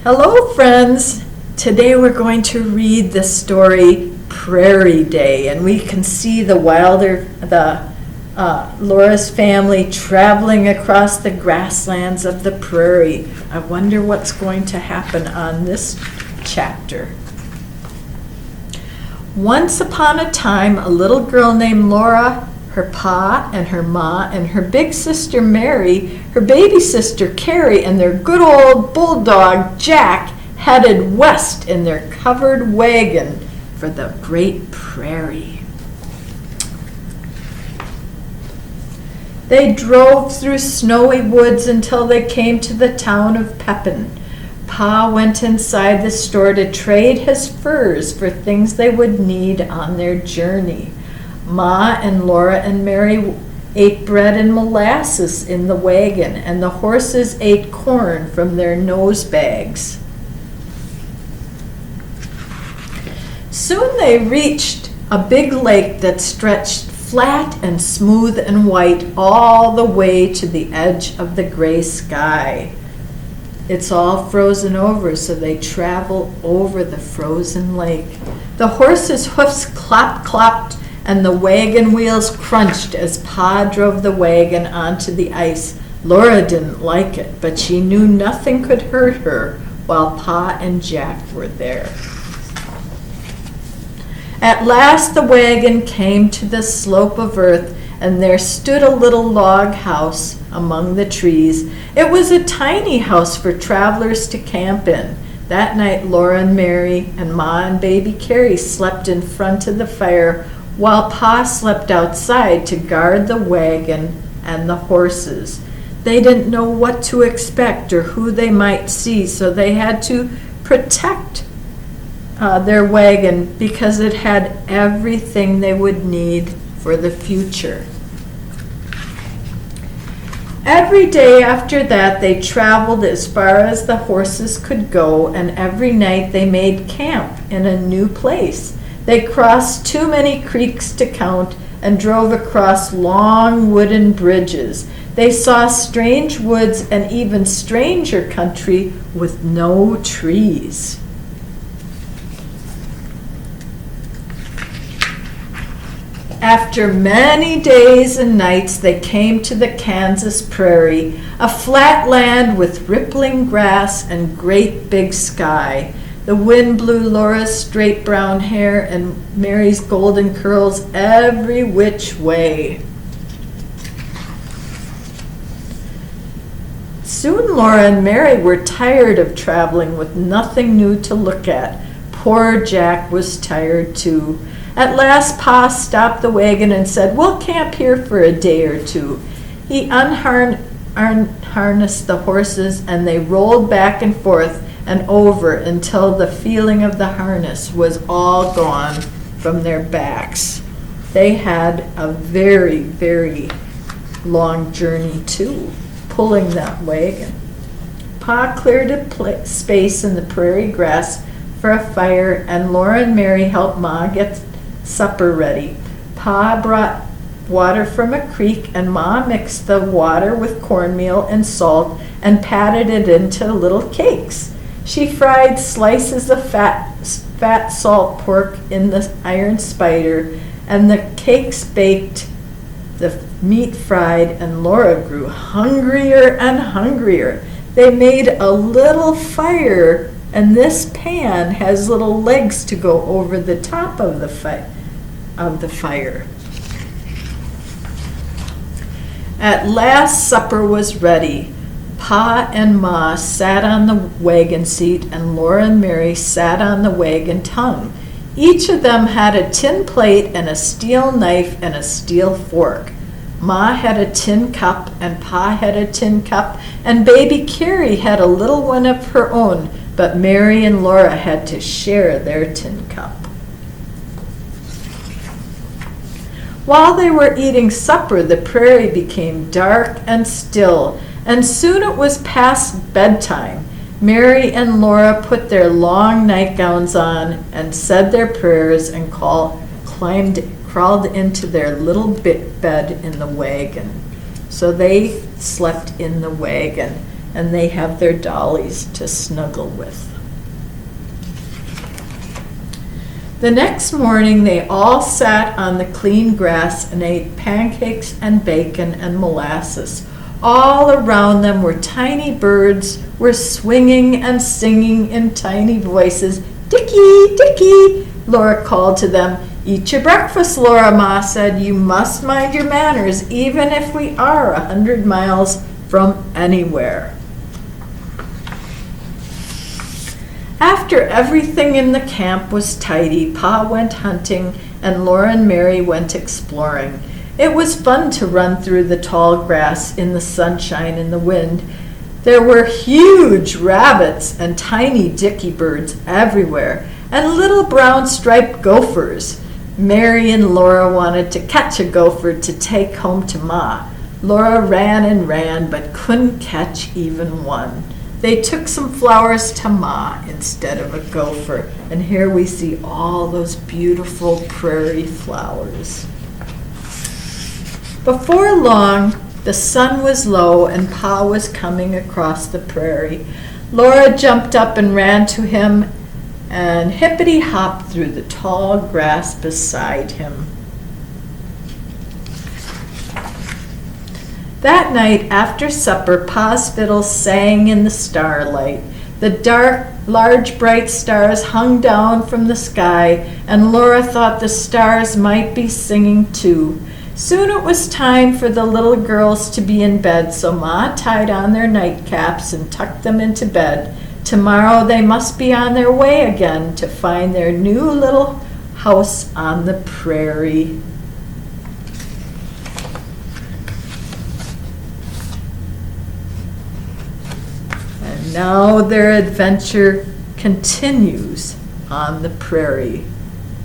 Hello, friends. Today we're going to read the story Prairie Day, and we can see Laura's family traveling across the grasslands of the prairie. I wonder what's going to happen on this chapter. Once upon a time, a little girl named Laura, her pa and her ma and her big sister Mary, her baby sister Carrie, and their good old bulldog Jack headed west in their covered wagon for the great prairie. They drove through snowy woods until they came to the town of Pepin. Pa went inside the store to trade his furs for things they would need on their journey. Ma and Laura and Mary ate bread and molasses in the wagon, and the horses ate corn from their nose bags. Soon they reached a big lake that stretched flat and smooth and white all the way to the edge of the gray sky. It's all frozen over, so they travel over the frozen lake. The horses' hoofs clop-clopped, and the wagon wheels crunched as Pa drove the wagon onto the ice. Laura didn't like it, but she knew nothing could hurt her while Pa and Jack were there. At last the wagon came to the slope of earth, and there stood a little log house among the trees. It was a tiny house for travelers to camp in. That night Laura and Mary and Ma and baby Carrie slept in front of the fire, while Pa slept outside to guard the wagon and the horses. They didn't know what to expect or who they might see, so they had to protect their wagon because it had everything they would need for the future. Every day after that, they traveled as far as the horses could go, and every night they made camp in a new place. They crossed too many creeks to count and drove across long wooden bridges. They saw strange woods and even stranger country with no trees. After many days and nights, they came to the Kansas prairie, a flat land with rippling grass and great big sky. The wind blew Laura's straight brown hair and Mary's golden curls every which way. Soon Laura and Mary were tired of traveling with nothing new to look at. Poor Jack was tired too. At last Pa stopped the wagon and said, "We'll camp here for a day or two." He unharnessed the horses, and they rolled back and forth and over until the feeling of the harness was all gone from their backs. They had a very, very long journey too, pulling that wagon. Pa cleared a space in the prairie grass for a fire, and Laura and Mary helped Ma get supper ready. Pa brought water from a creek, and Ma mixed the water with cornmeal and salt and patted it into little cakes. She fried slices of fat salt pork in the iron spider, and the cakes baked, the meat fried, and Laura grew hungrier and hungrier. They made a little fire, and this pan has little legs to go over the top of the fire. At last supper was ready. Pa and Ma sat on the wagon seat, and Laura and Mary sat on the wagon tongue. Each of them had a tin plate and a steel knife and a steel fork. Ma had a tin cup, and Pa had a tin cup, and baby Carrie had a little one of her own, but Mary and Laura had to share their tin cup. While they were eating supper, the prairie became dark and still, and soon it was past bedtime. Mary and Laura put their long nightgowns on and said their prayers and crawled into their little bed in the wagon. So they slept in the wagon. and they have their dollies to snuggle with. The next morning, they all sat on the clean grass and ate pancakes and bacon and molasses. All around them were tiny birds, were swinging and singing in tiny voices. "Dickie, Dickie," Laura called to them. "Eat your breakfast," Laura Ma said. "You must mind your manners, even if we are 100 miles from anywhere." After everything in the camp was tidy, Pa went hunting and Laura and Mary went exploring. It was fun to run through the tall grass in the sunshine and the wind. There were huge rabbits and tiny dicky birds everywhere, and little brown striped gophers. Mary and Laura wanted to catch a gopher to take home to Ma. Laura ran and ran, but couldn't catch even one. They took some flowers to Ma instead of a gopher, and here we see all those beautiful prairie flowers. Before long, the sun was low and Pa was coming across the prairie. Laura jumped up and ran to him and hippity-hopped through the tall grass beside him. That night after supper, Pa's fiddle sang in the starlight. The dark, large, bright stars hung down from the sky, and Laura thought the stars might be singing too. Soon it was time for the little girls to be in bed, so Ma tied on their nightcaps and tucked them into bed. Tomorrow they must be on their way again to find their new little house on the prairie. And now their adventure continues on the prairie.